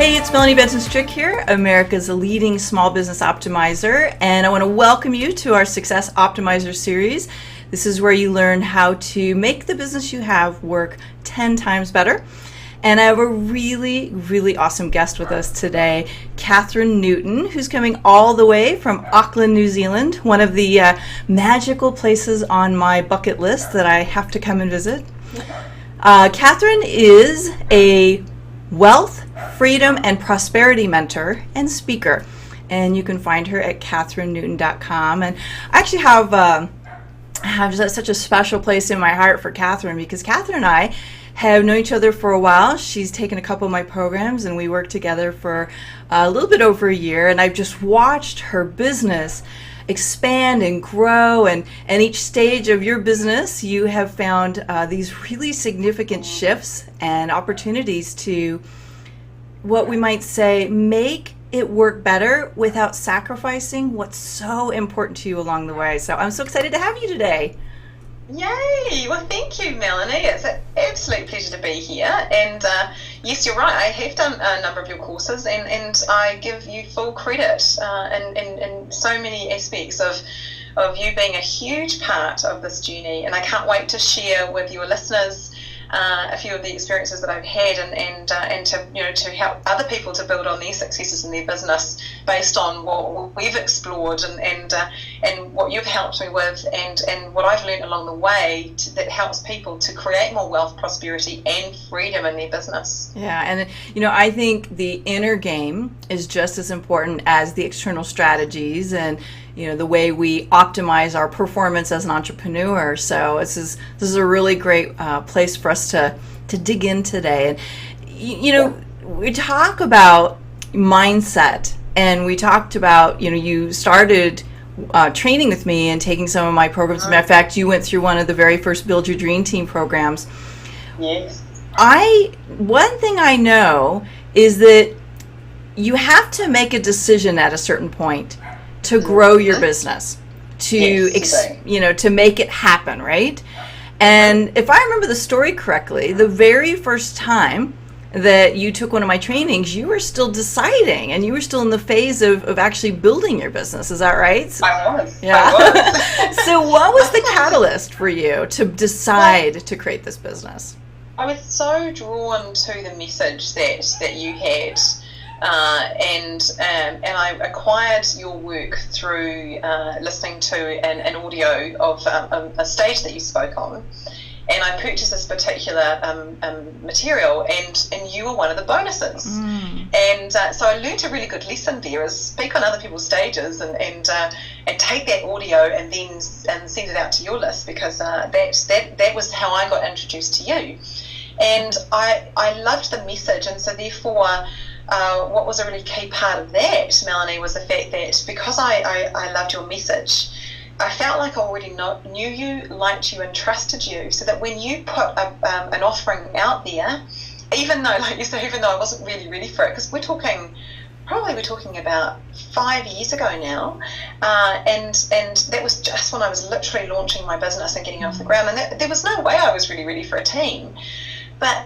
Hey, it's Melanie Benson-Strick here, America's leading small business optimizer, and I want to welcome you to our Success Optimizer series. This is where you learn how to make the business you have work 10 times better. And I have a really awesome guest with us today, Catherine Newton, who's coming all the way from Auckland, New Zealand, one of the magical places on my bucket list that I have to come and visit. Catherine is a wealth, freedom, and prosperity mentor and speaker, and you can find her at catherinenewton.com. And I actually have such a special place in my heart for Catherine, because Catherine and I have known each other for a while. She's taken a couple of my programs and we worked together for a little bit over a year, and I've just watched her business expand and grow, and each stage of your business you have found these really significant shifts and opportunities to, what we might say, make it work better without sacrificing what's so important to you along the way. So I'm so excited to have you today. Yay! Well, thank you, Melanie. It's an absolute pleasure to be here. And yes, you're right. I have done a number of your courses, and I give you full credit in so many aspects of you being a huge part of this journey. And I can't wait to share with your listeners a few of the experiences that I've had, and to help other people to build on their successes in their business based on what we've explored and what you've helped me with, and what I've learned along the way that helps people to create more wealth, prosperity, and freedom in their business. Yeah, and I think the inner game is just as important as the external strategies and the way we optimize our performance as an entrepreneur. So this is a really great place for us to dig in today. And we talk about mindset, and we talked about you started training with me and taking some of my programs. As a matter of fact, you went through one of the very first Build Your Dream Team programs. Yes. One thing I know is that you have to make a decision at a certain point to grow your business, to make it happen, right? And if I remember the story correctly, the very first time that you took one of my trainings, you were still deciding, and you were still in the phase of actually building your business. Is that right? I was. Yeah. I was. So what was the catalyst for you to decide to create this business? I was so drawn to the message that you had. And I acquired your work through listening to an audio of a stage that you spoke on, and I purchased this particular material, and you were one of the bonuses. And so I learned a really good lesson there: is speak on other people's stages and take that audio and then send it out to your list, because that was how I got introduced to you, and I loved the message. And so therefore, what was a really key part of that, Melanie, was the fact that because I loved your message, I felt like I already knew you, liked you, and trusted you, so that when you put an offering out there, even though, like you say, even though I wasn't really ready for it, because we're talking about 5 years ago now, and that was just when I was literally launching my business and getting off the ground, and there was no way I was really ready for a team. But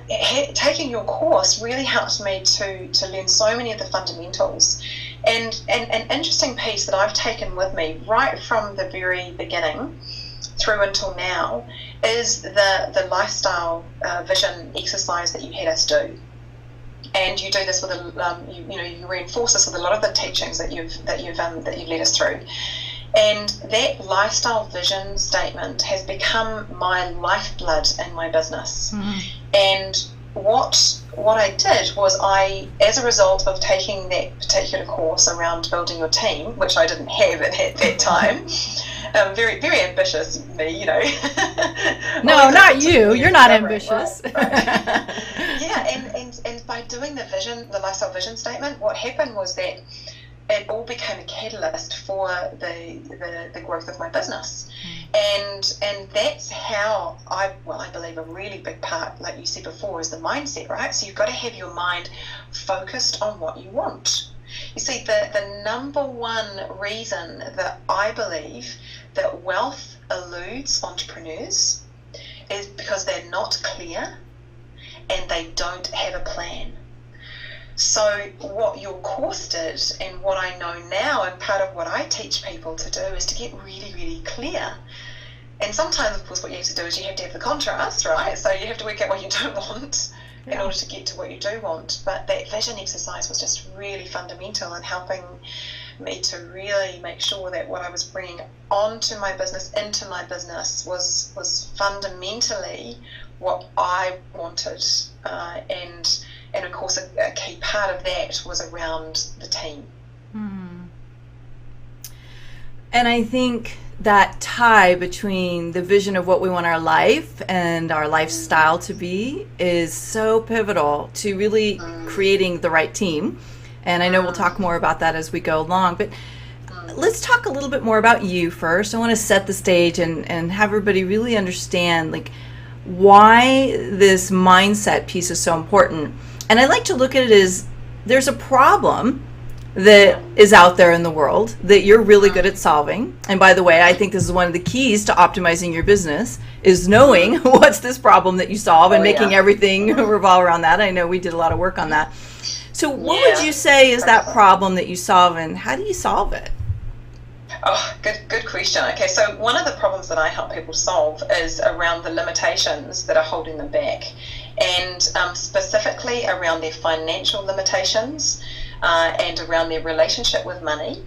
taking your course really helped me to learn so many of the fundamentals. And an interesting piece that I've taken with me right from the very beginning through until now is the lifestyle vision exercise that you had us do. And you do this with you reinforce this with a lot of the teachings that you've led us through. And that lifestyle vision statement has become my lifeblood in my business. And what I did was, as a result of taking that particular course around building your team, which I didn't have at that time, very, very ambitious, me, No, not you. You're not ambitious. Yeah, and by doing the lifestyle vision statement, what happened was that it all became a catalyst for the growth of my business. And that's how I believe a really big part, like you said before, is the mindset, right? So you've got to have your mind focused on what you want. You see, the number one reason that I believe that wealth eludes entrepreneurs is because they're not clear and they don't have a plan. So what your course did, and what I know now, and part of what I teach people to do, is to get really, really clear. And sometimes, of course, what you have to do is you have to have the contrast, right? So you have to work out what you don't want in order to get to what you do want. But that vision exercise was just really fundamental in helping me to really make sure that what I was bringing onto my business, into my business, was fundamentally what I wanted. And of course, a key part of that was around the team. And I think that tie between the vision of what we want our life and our lifestyle to be is so pivotal to really creating the right team. And I know we'll talk more about that as we go along, but let's talk a little bit more about you first. I want to set the stage and have everybody really understand like why this mindset piece is so important. And I like to look at it as there's a problem that is out there in the world that you're really good at solving. And by the way, I think this is one of the keys to optimizing your business is knowing what's this problem that you solve and making everything revolve around that. I know we did a lot of work on that. So what would you say is that problem that you solve, and how do you solve it? Oh, good question. Okay, so one of the problems that I help people solve is around the limitations that are holding them back, and specifically around their financial limitations and around their relationship with money.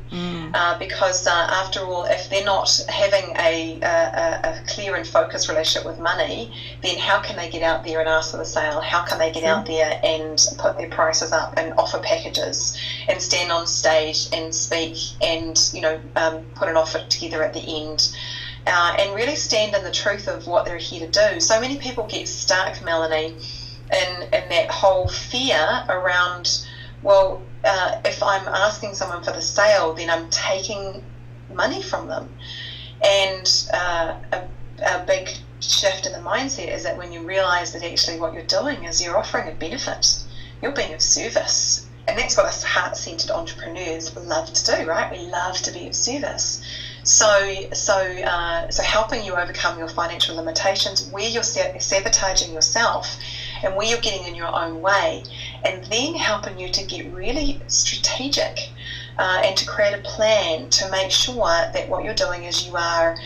Because after all, if they're not having a clear and focused relationship with money, then how can they get out there and ask for the sale? How can they get out there and put their prices up and offer packages and stand on stage and speak and put an offer together at the end? And really stand in the truth of what they're here to do. So many people get stuck, Melanie, in that whole fear around, well, if I'm asking someone for the sale, then I'm taking money from them. And a big shift in the mindset is that when you realize that actually what you're doing is you're offering a benefit, you're being of service. And that's what us heart-centered entrepreneurs love to do, right? We love to be of service. So helping you overcome your financial limitations, where you're sabotaging yourself and where you're getting in your own way, and then helping you to get really strategic and to create a plan to make sure that what you're doing is you are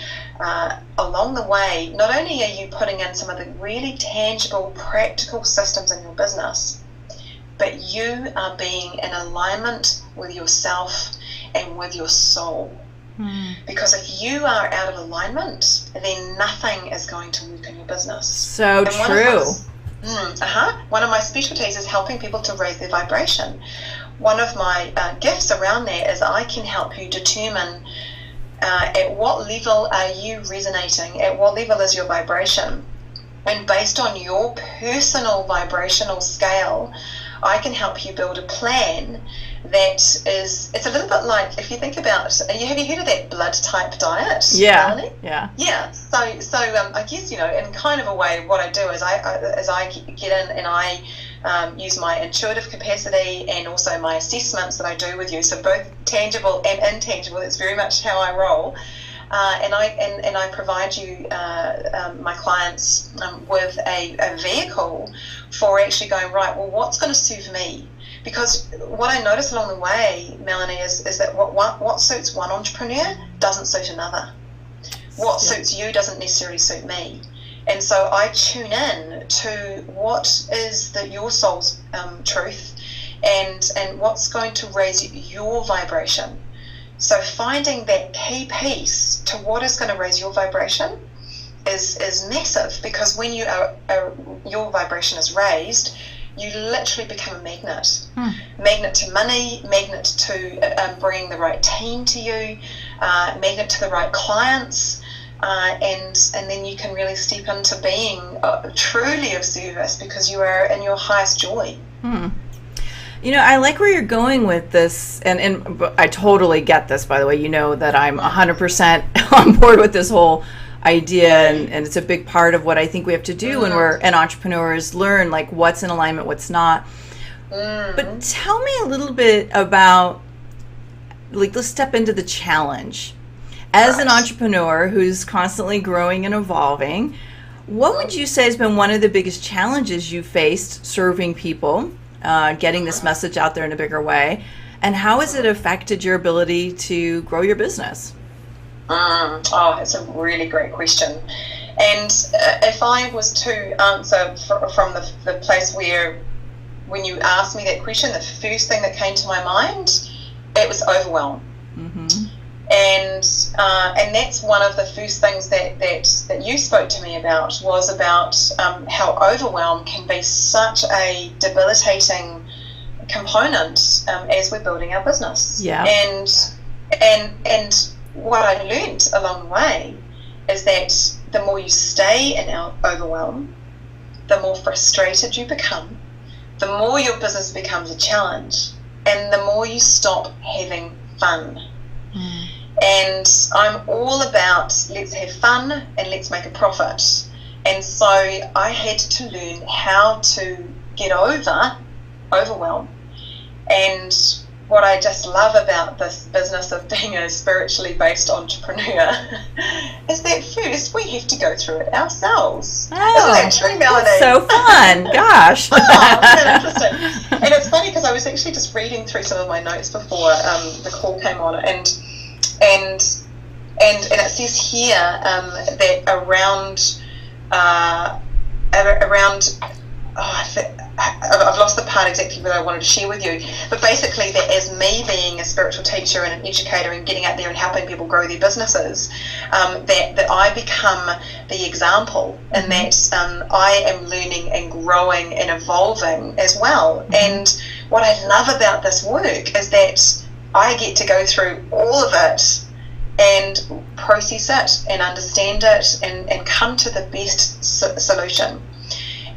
along the way, not only are you putting in some of the really tangible, practical systems in your business, but you are being in alignment with yourself and with your soul. Because if you are out of alignment, then nothing is going to work in your business. So true. One of my specialties is helping people to raise their vibration. One of my gifts around that is I can help you determine at what level are you resonating, at what level is your vibration. And based on your personal vibrational scale, I can help you build a plan that is, it's a little bit like, if you think about, have you heard of that blood type diet? Yeah. So I guess, in kind of a way, what I do is I get in and I use my intuitive capacity and also my assessments that I do with you, so both tangible and intangible. That's very much how I roll. And I provide you, my clients, with a vehicle for actually going, right, well, what's going to suit me? Because what I notice along the way, Melanie, is that what suits one entrepreneur doesn't suit another. What suits you doesn't necessarily suit me. And so I tune in to what is your soul's truth and what's going to raise your vibration. So finding that key piece to what is going to raise your vibration is massive, because when your vibration is raised, you literally become a magnet. Magnet to money, magnet to bringing the right team to you, magnet to the right clients, and then you can really step into being truly of service because you are in your highest joy. I like where you're going with this, and I totally get this, by the way. You know that I'm 100% on board with this whole idea, and it's a big part of what I think we have to do when we're an entrepreneur is learn, like, what's in alignment, what's not. But tell me a little bit about, like, let's step into the challenge. As an entrepreneur who's constantly growing and evolving, what would you say has been one of the biggest challenges you faced serving people getting this message out there in a bigger way? And how has it affected your ability to grow your business? Oh, it's a really great question. And if I was to answer from the place where, when you asked me that question, the first thing that came to my mind, it was overwhelm. Mm-hmm. And that's one of the first things that you spoke to me about, was about how overwhelm can be such a debilitating component as we're building our business. Yeah. And what I learned along the way is that the more you stay in overwhelm, the more frustrated you become, the more your business becomes a challenge, and the more you stop having fun. Mm. And I'm all about let's have fun and let's make a profit. And so I had to learn how to get over overwhelm. And what I just love about this business of being a spiritually based entrepreneur is that first we have to go through it ourselves. Oh, isn't that true, Melanie? That's so fun. Gosh. Oh, isn't that interesting? And it's funny because I was actually just reading through some of my notes before the call came on, and it says here that around I've lost the part exactly that I wanted to share with you, but basically that as me being a spiritual teacher and an educator and getting out there and helping people grow their businesses, that I become the example, and that I am learning and growing and evolving as well. Mm-hmm. And what I love about this work is that I get to go through all of it and process it and understand it and come to the best solution.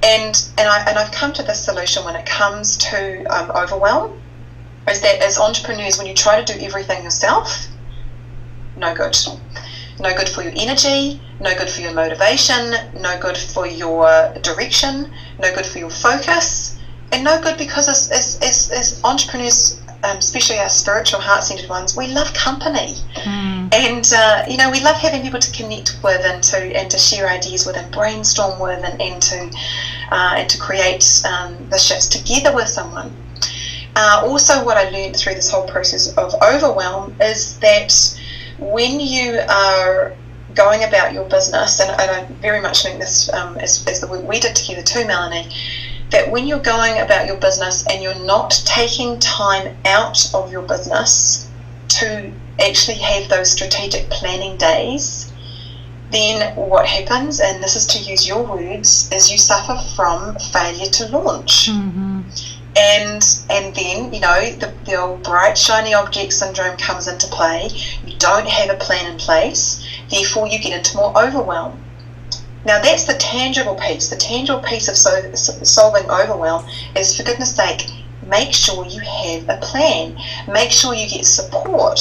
And I've come to this solution when it comes to overwhelm, is that as entrepreneurs, when you try to do everything yourself, no good. No good for your energy, no good for your motivation, no good for your direction, no good for your focus, and no good because as entrepreneurs, especially our spiritual, heart-centered ones, we love company. And we love having people to connect with and to share ideas with and brainstorm with and to create the shifts together with someone. Also, what I learned through this whole process of overwhelm is that when you are going about your business, and I very much learned this as the work we did together too, Melanie, that when you're going about your business and you're not taking time out of your business to actually have those strategic planning days, then what happens, and this is to use your words, is you suffer from failure to launch. Mm-hmm. And then, the old bright, shiny object syndrome comes into play. You don't have a plan in place, therefore you get into more overwhelm. Now that's the tangible piece. The tangible piece of solving overwhelm is, for goodness sake, make sure you have a plan. Make sure you get support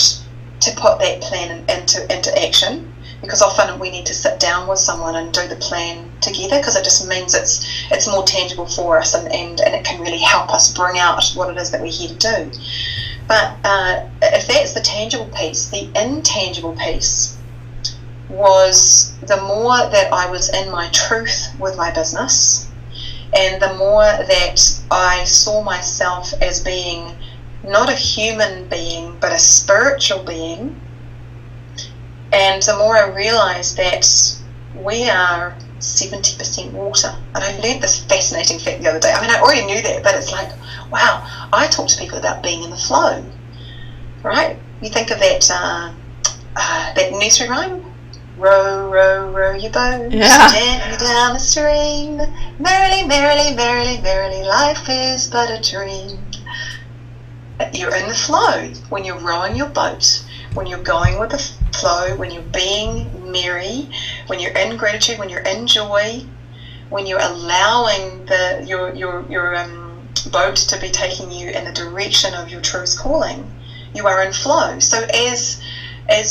to put that plan into action, because often we need to sit down with someone and do the plan together, because it just means it's more tangible for us and it can really help us bring out what it is that we're here to do. But if that's the tangible piece, the intangible piece was the more that I was in my truth with my business, and the more that I saw myself as being not a human being but a spiritual being, and the more I realized that we are 70% water. And I learned this fascinating fact the other day. I mean, I already knew that, but it's like, wow, I talk to people about being in the flow, right? You think of that nursery rhyme, row, row, row your boat, gently down the stream, merrily, merrily, merrily, merrily, life is but a dream. You're in the flow when you're rowing your boat, when you're going with the flow, when you're being merry, when you're in gratitude, when you're in joy, when you're allowing your boat to be taking you in the direction of your truest calling, you are in flow. So as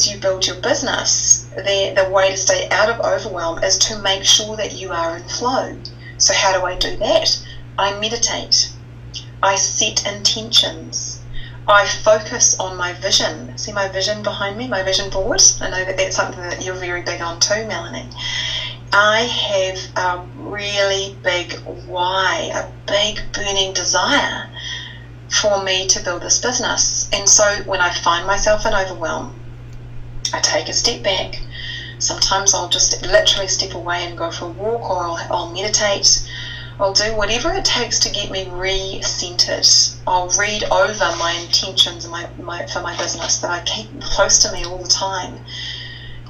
you build your business, the way to stay out of overwhelm is to make sure that you are in flow. So how do I do that? I meditate. I set intentions. I focus on my vision. See my vision behind me, my vision board? I know that that's something that you're very big on too, Melanie. I have a really big why, a big burning desire for me to build this business. And so when I find myself in overwhelm, I take a step back. Sometimes I'll just literally step away and go for a walk, or I'll meditate. I'll do whatever it takes to get me re-centered. I'll read over my intentions for my business that I keep close to me all the time.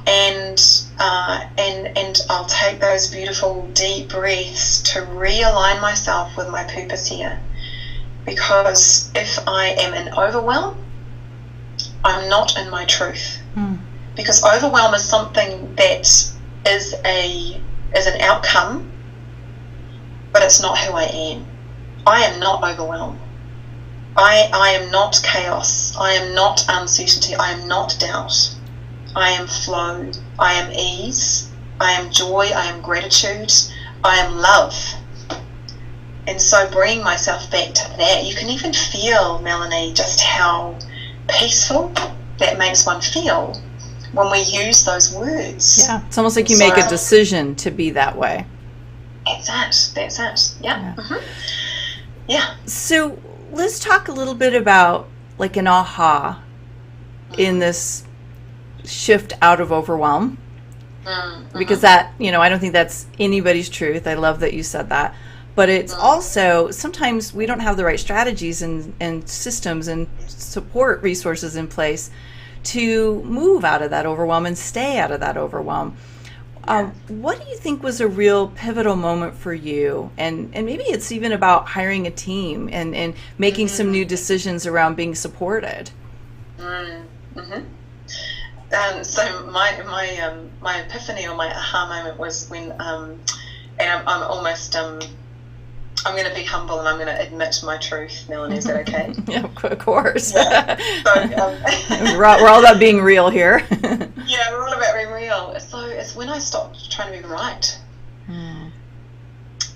And I'll take those beautiful deep breaths to realign myself with my purpose here. Because if I am in overwhelm, I'm not in my truth. Because overwhelm is something that is an outcome, but it's not who I am. I am not overwhelmed. I am not chaos. I am not uncertainty. I am not doubt. I am flow. I am ease. I am joy. I am gratitude. I am love. And so bringing myself back to that, you can even feel, Melanie, just how peaceful that makes one feel when we use those words. Yeah, it's almost like you make a decision to be that way. That's it. Yeah. Yeah. So let's talk a little bit about like an aha in this shift out of overwhelm. Because that, I don't think that's anybody's truth. I love that you said that. But it's also, sometimes we don't have the right strategies and systems and support resources in place to move out of that overwhelm and stay out of that overwhelm. What do you think was a real pivotal moment for you? And maybe it's even about hiring a team and making some new decisions around being supported. So my epiphany or my aha moment was when, and I'm almost, I'm going to be humble and I'm going to admit my truth, Melanie. Is that okay? Yeah, of course. Yeah. So, we're all about being real here. Yeah, we're all about being real. So it's when I stopped trying to be right.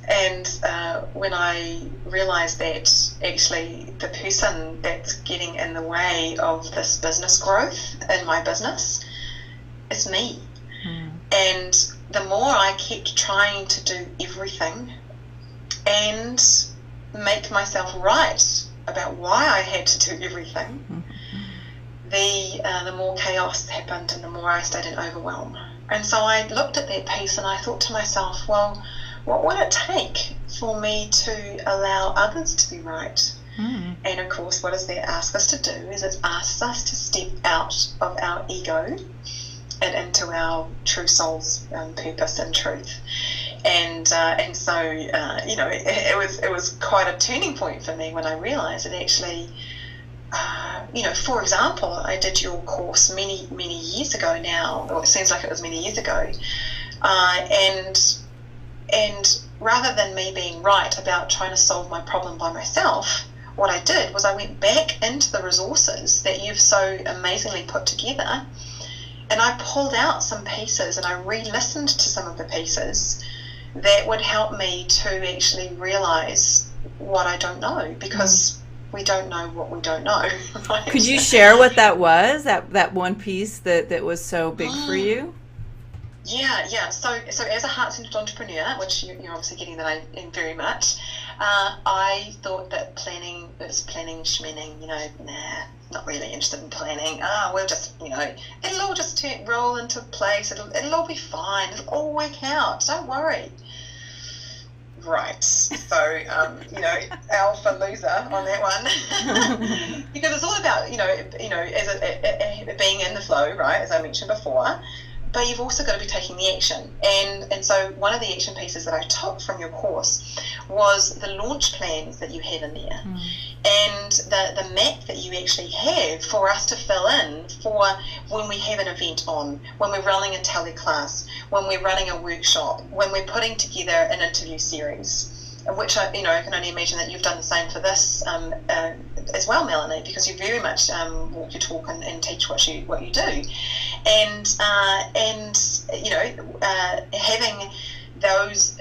And when I realised that actually the person that's getting in the way of this business growth in my business is me. And the more I kept trying to do everything and make myself right about why I had to do everything, the more chaos happened and the more I stayed in overwhelm. And so I looked at that piece and I thought to myself, well, what would it take for me to allow others to be right? And of course, what does that ask us to do is it asks us to step out of our ego and into our true soul's purpose and truth. And so it was quite a turning point for me when I realised that actually, for example, I did your course many years ago now, or it seems like it was many years ago, and rather than me being right about trying to solve my problem by myself, what I did was I went back into the resources that you've so amazingly put together, and I pulled out some pieces and I re-listened to some of the pieces that would help me to actually realise what I don't know, because we don't know what we don't know. Right? Could you share what that was, that one piece that was so big for you? Yeah. So as a heart-centered entrepreneur, which you're obviously getting that I am very much, I thought that planning schmanning, not really interested in planning. We'll just, it'll all just roll into place. It'll all be fine. It'll all work out. Don't worry. Right. So, alpha loser on that one. Because it's all about, as being in the flow, right, as I mentioned before. But you've also got to be taking the action. And so one of the action pieces that I took from your course was the launch plans that you have in there. And the map that you actually have for us to fill in for when we have an event on, when we're running a tele class, when we're running a workshop, when we're putting together an interview series, which I can only imagine that you've done the same for this as well, Melanie, because you very much walk your talk and teach what you do, and having those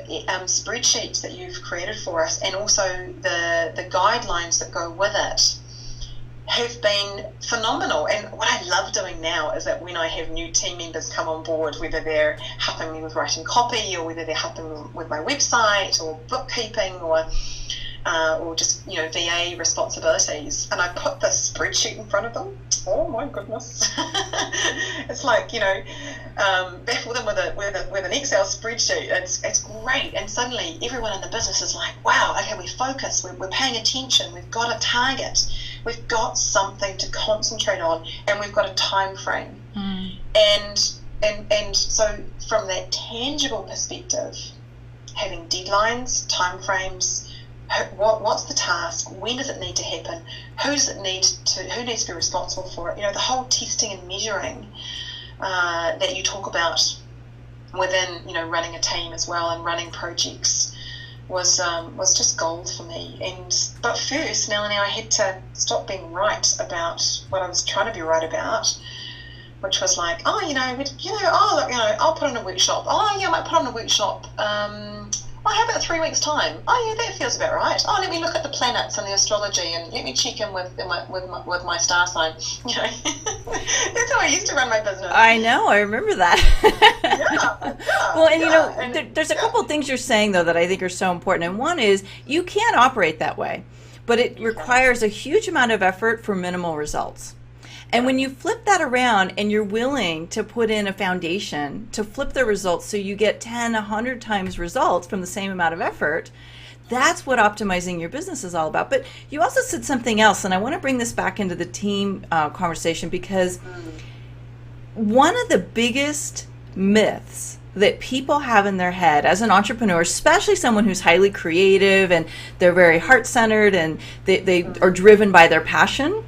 spreadsheets that you've created for us, and also the guidelines that go with it, have been phenomenal. And what I love doing now is that when I have new team members come on board, whether they're helping me with writing copy, or whether they're helping with my website or bookkeeping, or just VA responsibilities, and I put this spreadsheet in front of them. Oh my goodness! It's like baffle them with an Excel spreadsheet. It's great, and suddenly everyone in the business is like, wow, okay, we focus, we're paying attention, we've got a target, we've got something to concentrate on, and we've got a time frame. And so from that tangible perspective, having deadlines, time frames. What's the task? When does it need to happen? Who needs to be responsible for it? The whole testing and measuring that you talk about within running a team as well, and running projects was just gold for me. But first, Melanie, I had to stop being right about what I was trying to be right about, which was like, I'll put on a workshop. I might put on a workshop. How about 3 weeks' time? That feels about right. Let me look at the planets and the astrology, and let me check in with my star sign. That's how I used to run my business. I know, I remember that. Yeah. Well, and there's a couple of things you're saying though that I think are so important, and one is you can operate that way, but it requires a huge amount of effort for minimal results. And when you flip that around and you're willing to put in a foundation to flip the results so you get 10, 100 times results from the same amount of effort, that's what optimizing your business is all about. But you also said something else, and I want to bring this back into the team conversation, because one of the biggest myths that people have in their head as an entrepreneur, especially someone who's highly creative and they're very heart-centered and they are driven by their passion,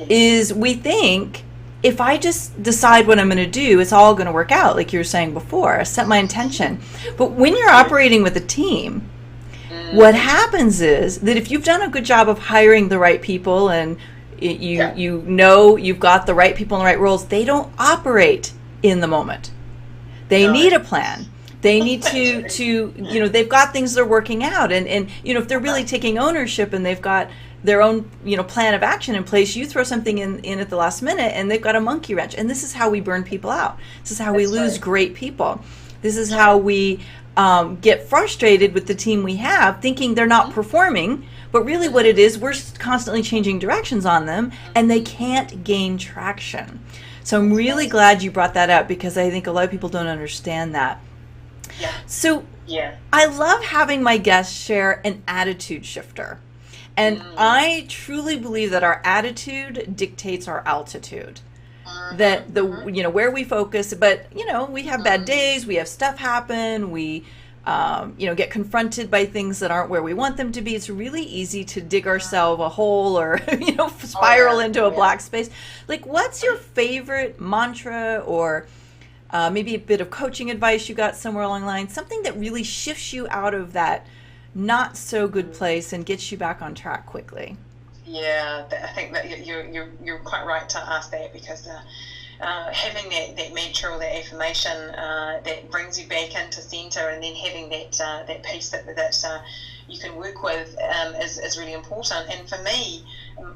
is we think if I just decide what I'm going to do, it's all going to work out, like you were saying before. I set my intention. But when you're operating with a team, what happens is that if you've done a good job of hiring the right people, and you've got the right people in the right roles, they don't operate in the moment. They need a plan. They need to they've got things they're working out, and if they're really taking ownership and they've got their own plan of action in place, you throw something in at the last minute and they've got a monkey wrench. And this is how we burn people out. This is how we lose great people. This is how we get frustrated with the team we have, thinking they're not performing, but really what it is, we're constantly changing directions on them and they can't gain traction. So I'm really glad you brought that up, because I think a lot of people don't understand that. Yeah. So I love having my guests share an attitude shifter. And I truly believe that our attitude dictates our altitude. That where we focus, but we have bad days, we have stuff happen, we get confronted by things that aren't where we want them to be. It's really easy to dig ourselves a hole or spiral into a black space. Like, what's your favorite mantra, or maybe a bit of coaching advice you got somewhere along the line, something that really shifts you out of that not so good place and gets you back on track quickly? Yeah, I think that you're quite right to ask that, because having that mantra or that affirmation that brings you back into center, and then having that piece that you can work with is really important. And for me,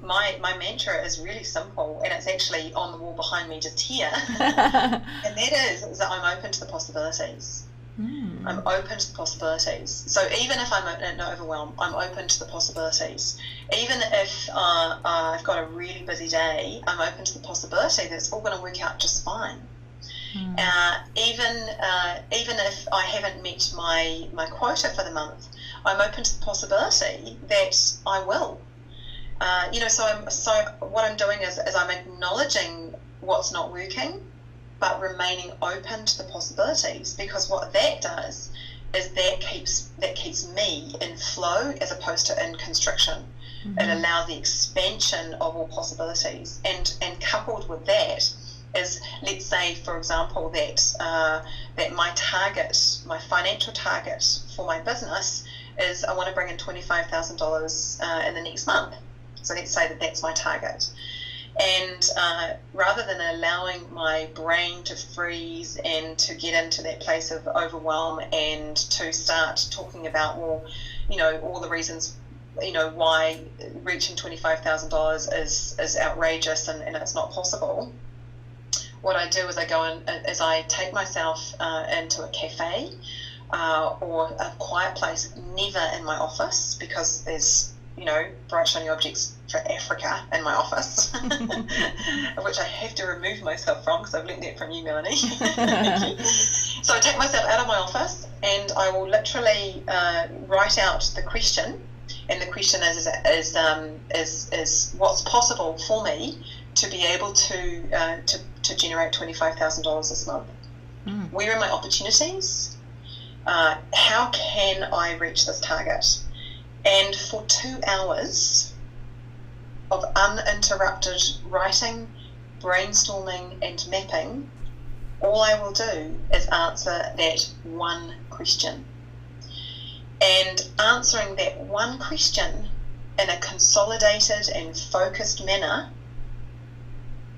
my mantra is really simple, and it's actually on the wall behind me just here. And that is that I'm open to the possibilities. I'm open to the possibilities. So even if I'm overwhelmed, I'm open to the possibilities. Even if I've got a really busy day, I'm open to the possibility that it's all going to work out just fine. Even if I haven't met my quota for the month, I'm open to the possibility that I will. So what I'm doing is I'm acknowledging what's not working, but remaining open to the possibilities, because what that does is that keeps me in flow as opposed to in constriction. It allows the expansion of all possibilities, and coupled with that is, let's say, for example, that my target, my financial target for my business is I want to bring in $25,000 in the next month. So let's say that that's my target. And rather than allowing my brain to freeze and to get into that place of overwhelm and to start talking about, all the reasons why reaching $25,000 is outrageous and it's not possible, what I do is I take myself into a cafe or a quiet place, never in my office, because there's bright shiny objects for Africa in my office, which I have to remove myself from because I've learned that from you, Melanie. So I take myself out of my office and I will literally write out the question, and the question is what's possible for me to be able to generate $25,000 this month. Where are my opportunities? How can I reach this target? And for 2 hours of uninterrupted writing, brainstorming, and mapping, all I will do is answer that one question. And answering that one question in a consolidated and focused manner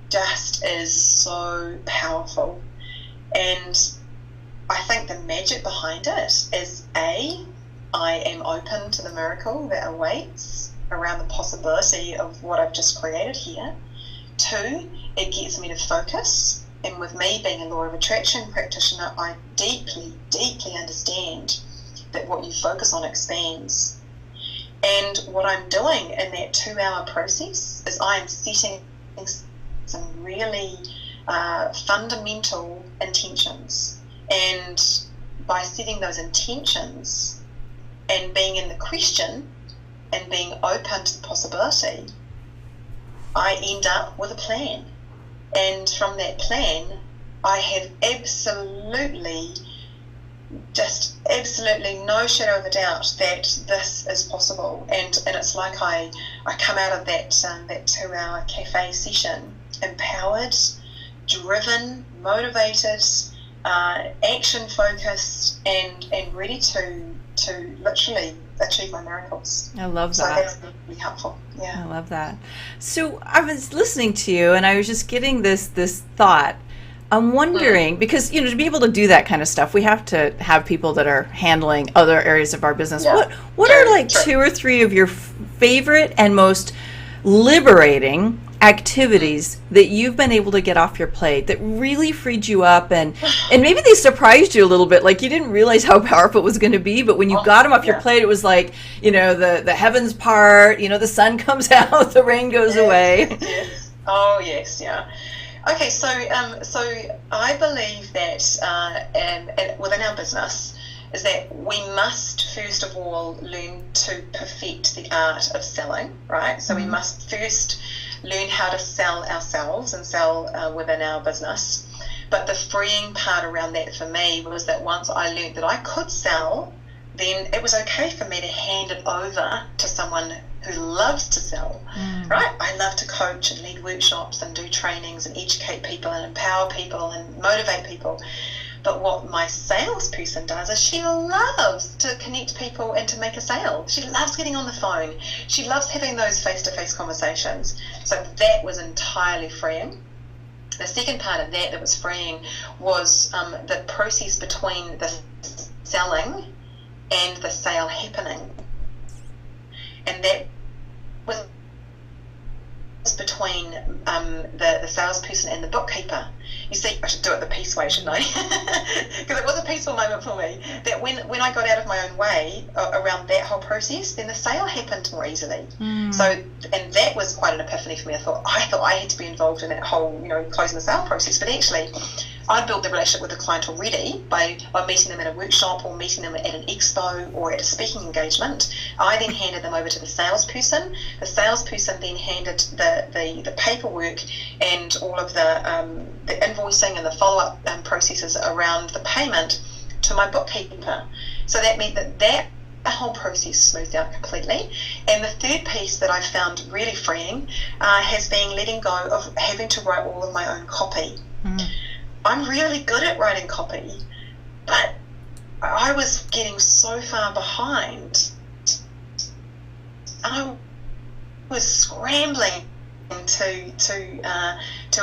just is so powerful. And I think the magic behind it is I am open to the miracle that awaits around the possibility of what I've just created here. 2, it gets me to focus. And with me being a law of attraction practitioner, I deeply, deeply understand that what you focus on expands. And what I'm doing in that 2-hour process is I am setting some really fundamental intentions. And by setting those intentions and being in the question and being open to the possibility, I end up with a plan. And from that plan, I have absolutely no shadow of a doubt that this is possible. And it's like I come out of that 2-hour cafe session empowered, driven, motivated, action focused, and ready to literally achieve my miracles. I love that. So that's really helpful. Yeah. I love that. So I was listening to you and I was just getting this thought. I'm wondering, because to be able to do that kind of stuff, we have to have people that are handling other areas of our business. Yeah. What are like 2 or 3 of your favorite and most liberating activities that you've been able to get off your plate that really freed you up, and maybe they surprised you a little bit, like you didn't realize how powerful it was going to be, but when you got them off your plate, it was like, the heavens part, the sun comes out, the rain goes away. Yes. Oh yes, yeah. Okay, so I believe that and within our business is that we must first of all learn to perfect the art of selling, right? So we must first learn how to sell ourselves and sell within our business. But the freeing part around that for me was that once I learned that I could sell, then it was okay for me to hand it over to someone who loves to sell, right? I love to coach and lead workshops and do trainings and educate people and empower people and motivate people. But what my salesperson does is she loves to connect people and to make a sale. She loves getting on the phone. She loves having those face-to-face conversations. So that was entirely freeing. The second part of that was freeing was the process between the selling and the sale happening. And that was between the salesperson and the bookkeeper. You see, I should do it the peace way, shouldn't I? Because it was a peaceful moment for me. That when I got out of my own way around that whole process, then the sale happened more easily. So, and that was quite an epiphany for me. I thought I had to be involved in that whole, closing the sale process. But actually, I'd built the relationship with the client already by meeting them at a workshop or meeting them at an expo or at a speaking engagement. I then handed them over to the salesperson. The salesperson then handed the paperwork and all of the invoicing and the follow-up processes around the payment to my bookkeeper. So that meant that the whole process smoothed out completely. And the third piece that I found really freeing has been letting go of having to write all of my own copy. I'm really good at writing copy, but I was getting so far behind. I was scrambling to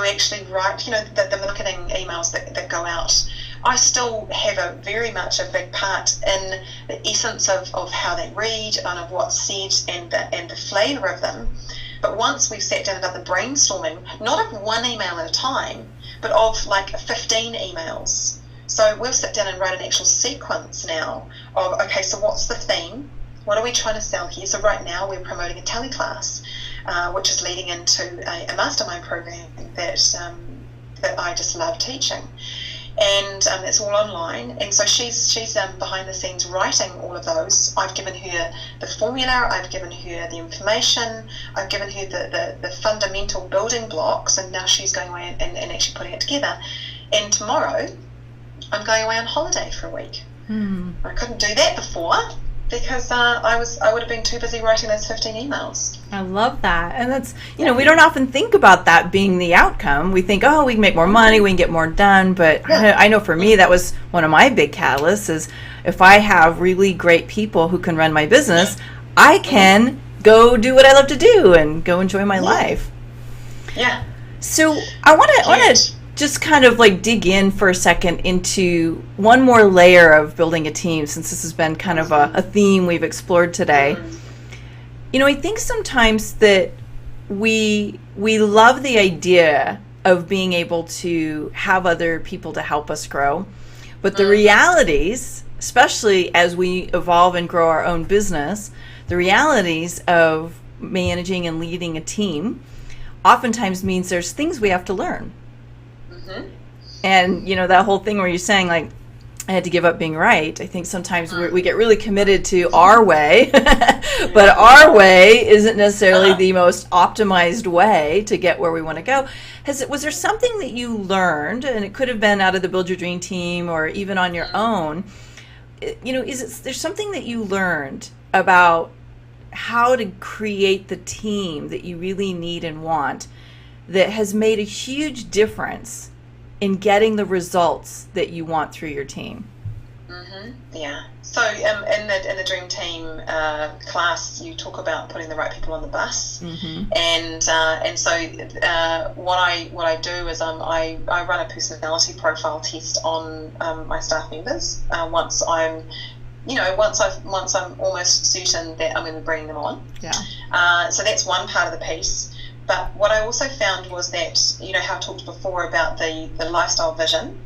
actually write, the marketing emails that go out. I still have a very much a big part in the essence of how they read and of what's said and the flavour of them. But once we've sat down and done the brainstorming, not of one email at a time, but of like 15 emails. So we'll sit down and write an actual sequence now of, okay, so what's the theme? What are we trying to sell here? So right now we're promoting a tele class, which is leading into a mastermind program that I just love teaching. And it's all online, and so she's behind the scenes writing all of those. I've given her the formula, I've given her the information, I've given her the fundamental building blocks, and now she's going away and actually putting it together. And tomorrow I'm going away on holiday for a week. I couldn't do that before because I would have been too busy writing those 15 emails. I love that. And that's, we don't often think about that being the outcome. We think, oh, we can make more money, we can get more done. But I know for me, that was one of my big catalysts is if I have really great people who can run my business, I can go do what I love to do and go enjoy my life. Yeah. So I want to just kind of like dig in for a second into one more layer of building a team, since this has been kind of a theme we've explored today. I think sometimes that we love the idea of being able to have other people to help us grow, but the realities, especially as we evolve and grow our own business, the realities of managing and leading a team oftentimes means there's things we have to learn. And, that whole thing where you're saying, like, I had to give up being right. I think sometimes we get really committed to our way, but our way isn't necessarily the most optimized way to get where we want to go. Was there something that you learned, and it could have been out of the Build Your Dream team or even on your own, there's something that you learned about how to create the team that you really need and want that has made a huge difference in getting the results that you want through your team? Yeah. So in the Dream Team class, you talk about putting the right people on the bus, and so what I do is I run a personality profile test on my staff members once I'm almost certain that I'm going to be bringing them on. So that's one part of the piece. But what I also found was that, how I talked before about the lifestyle vision.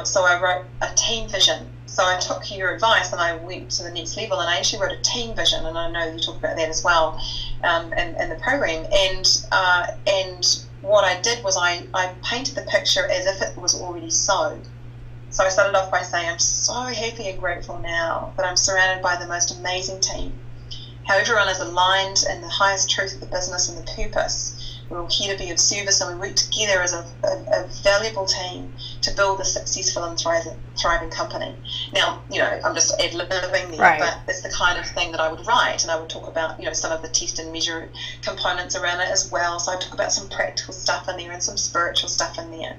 So I wrote a team vision. So I took your advice and I went to the next level and I actually wrote a team vision. And I know you talk about that as well in the program. And what I did was I painted the picture as if it was already so. So I started off by saying, I'm so happy and grateful now that I'm surrounded by the most amazing team. How everyone is aligned in the highest truth of the business and the purpose. We're all here to be of service, and we work together as a valuable team to build a successful and thriving company. Now, I'm just ad-libbing there, but it's the kind of thing that I would write, and I would talk about, some of the test and measure components around it as well. So I talk about some practical stuff in there and some spiritual stuff in there.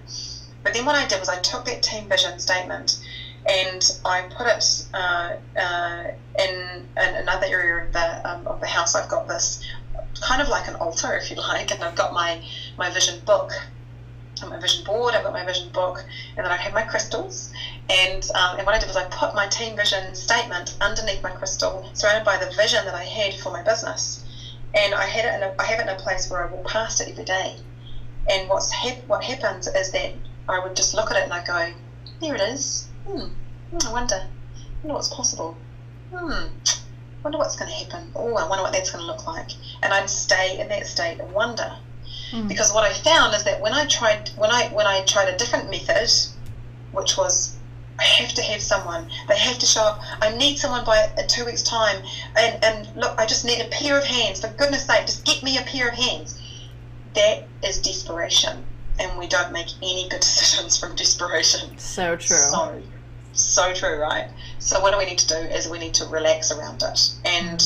But then what I did was I took that team vision statement and I put it in another area of the house. I've got this kind of like an altar, if you like, and I've got my vision book, my vision board. I've got my vision book, and then I have my crystals. And what I did was I put my team vision statement underneath my crystal, surrounded by the vision that I had for my business. And I have it in a place where I walk past it every day. And what happens is that I would just look at it and I go, there it is. I wonder what's possible. I wonder what's going to happen. I wonder what that's going to look like. And I'd stay in that state of wonder. Because what I found is that when I tried a different method, which was I have to have someone, they have to show up, I need someone by 2 weeks' time, and look, I just need a pair of hands, for goodness sake, just get me a pair of hands. That is desperation. And we don't make any good decisions from desperation. So true. So true, right? So what do we need to do is we need to relax around it. And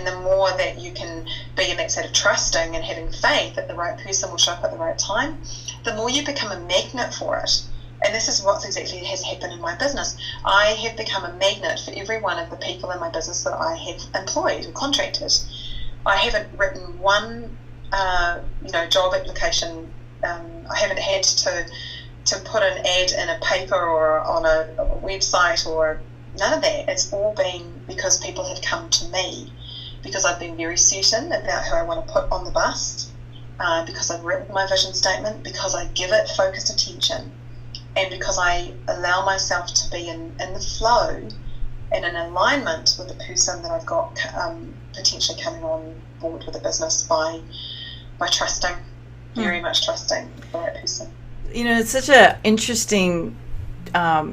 the more that you can be in that state of trusting and having faith that the right person will show up at the right time, the more you become a magnet for it. And this is what exactly has happened in my business. I have become a magnet for every one of the people in my business that I have employed or contracted. I haven't written one job application. I haven't had to put an ad in a paper or on a website or none of that. It's all been because people have come to me, because I've been very certain about who I want to put on the bus, because I've written my vision statement, because I give it focused attention, and because I allow myself to be in the flow and in alignment with the person that I've got potentially coming on board with the business by trusting, very much trusting the right person. It's such an interesting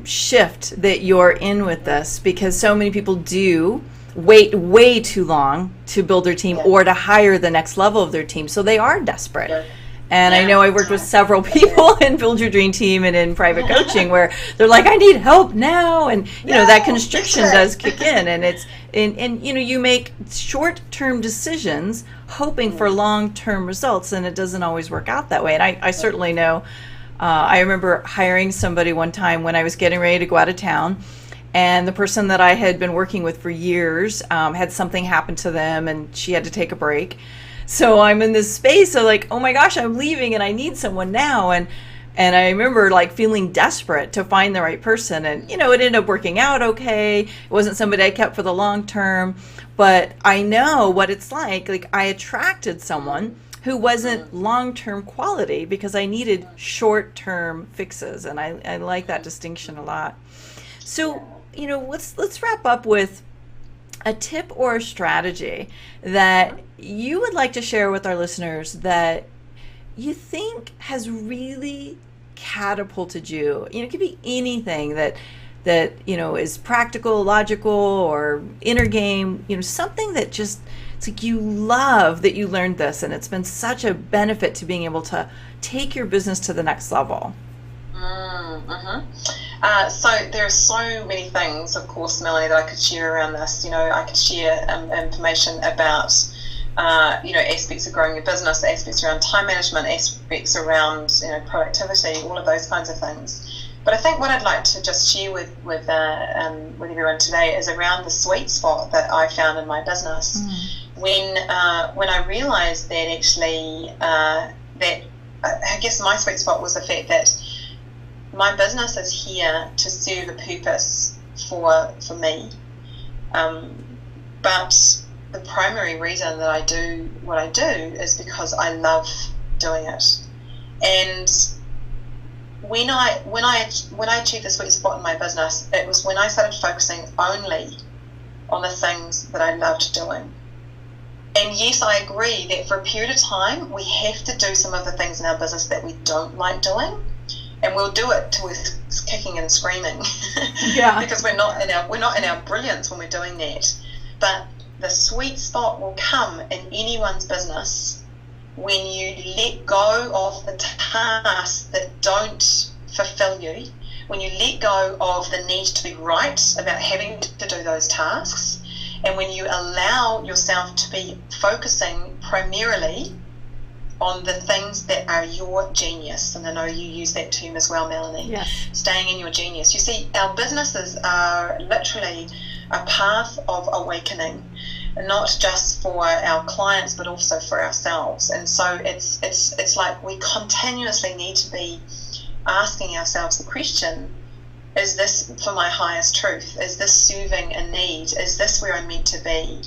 shift that you're in with this, because so many people do wait way too long to build their team or to hire the next level of their team. So they are desperate. Yeah. And I know I worked with several people in Build Your Dream Team and in private coaching where they're like, I need help now. And, that constriction does kick in. And it's, and you make short-term decisions hoping for long-term results, and it doesn't always work out that way. And I certainly know, I remember hiring somebody one time when I was getting ready to go out of town. And the person that I had been working with for years had something happen to them, and she had to take a break. So I'm in this space of like, oh my gosh, I'm leaving and I need someone now. And I remember like feeling desperate to find the right person. And, it ended up working out okay. It wasn't somebody I kept for the long term. But I know what it's like. Like, I attracted someone who wasn't long-term quality because I needed short-term fixes. And I like that distinction a lot. So, let's wrap up with a tip or a strategy that you would like to share with our listeners that you think has really catapulted you. It could be anything that is practical, logical, or inner game, something that just, it's like you love that you learned this, and it's been such a benefit to being able to take your business to the next level. So there are so many things, of course, Melanie, that I could share around this. I could share information about, aspects of growing your business, aspects around time management, aspects around, productivity, all of those kinds of things. But I think what I'd like to just share with everyone today is around the sweet spot that I found in my business. When I realised that actually that I guess my sweet spot was the fact that my business is here to serve a purpose for me, but the primary reason that I do what I do is because I love doing it. And when I achieved the sweet spot in my business, it was when I started focusing only on the things that I loved doing. And yes, I agree that for a period of time we have to do some of the things in our business that we don't like doing. And we'll do it till we're kicking and screaming, because we're not in our brilliance when we're doing that. But the sweet spot will come in anyone's business when you let go of the tasks that don't fulfill you, when you let go of the need to be right about having to do those tasks, and when you allow yourself to be focusing primarily on the things that are your genius. And I know you use that term as well, Melanie. Yes. Staying in your genius. You see, our businesses are literally a path of awakening, not just for our clients, but also for ourselves. And so it's like we continuously need to be asking ourselves the question, is this for my highest truth? Is this serving a need? Is this where I'm meant to be?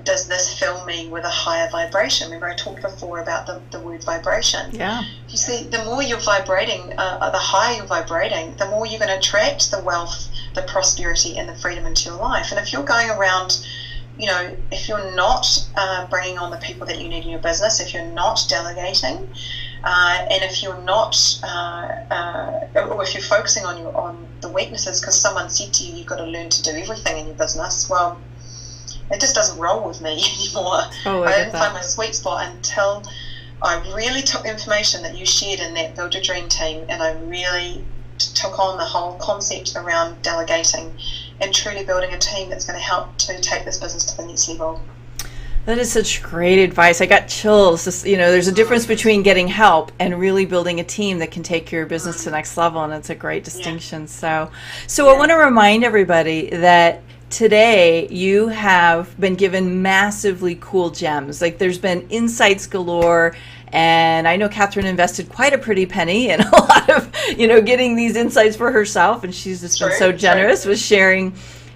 Does this fill me with a higher vibration? Remember I talked before about the word vibration. Yeah. You see, the more you're vibrating, the higher you're vibrating, the more you're going to attract the wealth, the prosperity, and the freedom into your life. And if you're going around, if you're not bringing on the people that you need in your business, if you're not delegating, and if you're not, or if you're focusing on the weaknesses because someone said to you, you've got to learn to do everything in your business, well, it just doesn't roll with me anymore. I didn't find my sweet spot until I really took the information that you shared in that Build Your Dream team, and I really took on the whole concept around delegating and truly building a team that's going to help to take this business to the next level. That is such great advice. I got chills. There's a difference between getting help and really building a team that can take your business to the next level, and it's a great distinction. So I want to remind everybody that today you have been given massively cool gems. Like there's been insights galore. And I know Catherine invested quite a pretty penny in a lot of, getting these insights for herself. And she's just been so generous with sharing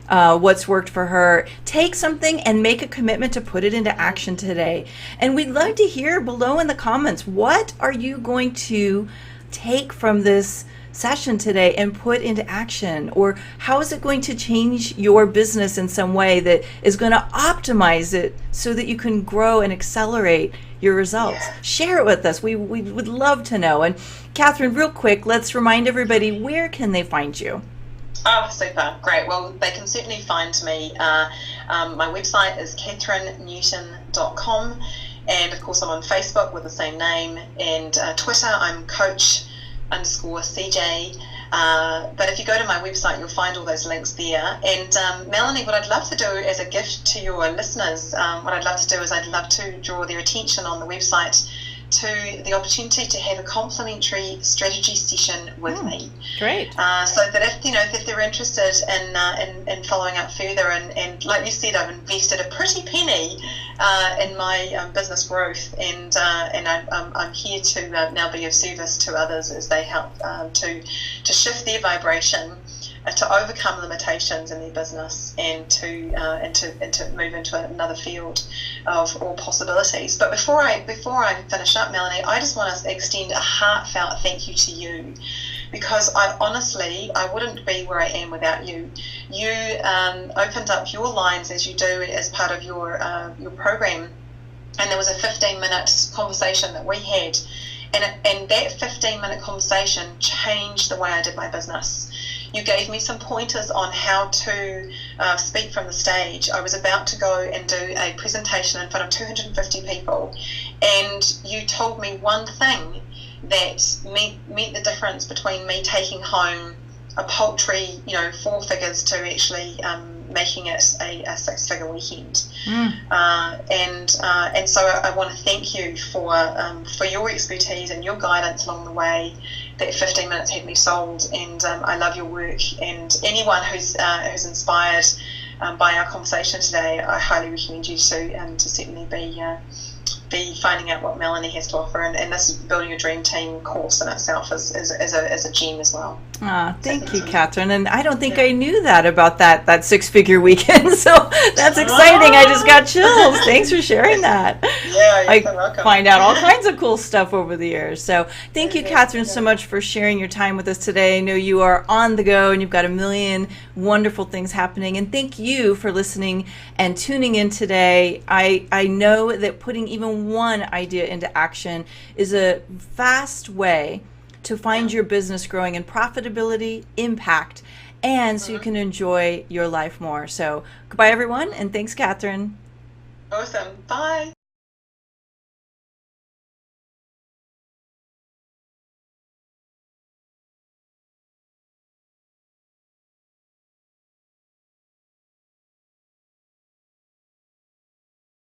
what's worked for her. Take something and make a commitment to put it into action today. And we'd love to hear below in the comments, what are you going to take from this session today and put into action? Or how is it going to change your business in some way that is going to optimize it so that you can grow and accelerate your results? Yeah. Share it with us. We would love to know. And Catherine, real quick, let's remind everybody, where can they find you? Oh, super. Great. Well, they can certainly find me. My website is catherinenewton.com. And of course, I'm on Facebook with the same name. And Twitter, I'm coach_CJ. But if you go to my website, you'll find all those links there. And Melanie, what I'd love to do as a gift to your listeners, what I'd love to do is I'd love to draw their attention on the website to the opportunity to have a complimentary strategy session with me. Great. So that if they're interested in following up further, and like you said, I've invested a pretty penny in my business growth, and I'm here to now be of service to others as they help to shift their vibration, to overcome limitations in their business, and to move into another field of all possibilities. But before I finish up, Melanie, I just want to extend a heartfelt thank you to you, because I wouldn't be where I am without you. You opened up your lines, as you do as part of your program, and there was a 15-minute conversation that we had, and that 15-minute conversation changed the way I did my business. You gave me some pointers on how to speak from the stage. I was about to go and do a presentation in front of 250 people, and you told me one thing that meant the difference between me taking home a paltry, 4 figures to actually making it a 6-figure weekend. And so I want to thank you for your expertise and your guidance along the way. That 15 minutes had me sold, and I love your work. And anyone who's inspired by our conversation today, I highly recommend you to certainly be finding out what Melanie has to offer, and this Building Your Dream Team course in itself is a gem as well. Thank you, Catherine. And I don't think I knew that about that 6-figure weekend, so that's exciting. I just got chills. Thanks for sharing that. Yeah, you're so welcome. Find out all kinds of cool stuff over the years. So thank you, Catherine, so much for sharing your time with us today. I know you are on the go and you've got a million wonderful things happening. And thank you for listening and tuning in today. I know that putting even one idea into action is a fast way to find your business growing in profitability, impact, and so you can enjoy your life more. So goodbye, everyone, and thanks, Catherine. Awesome. Bye.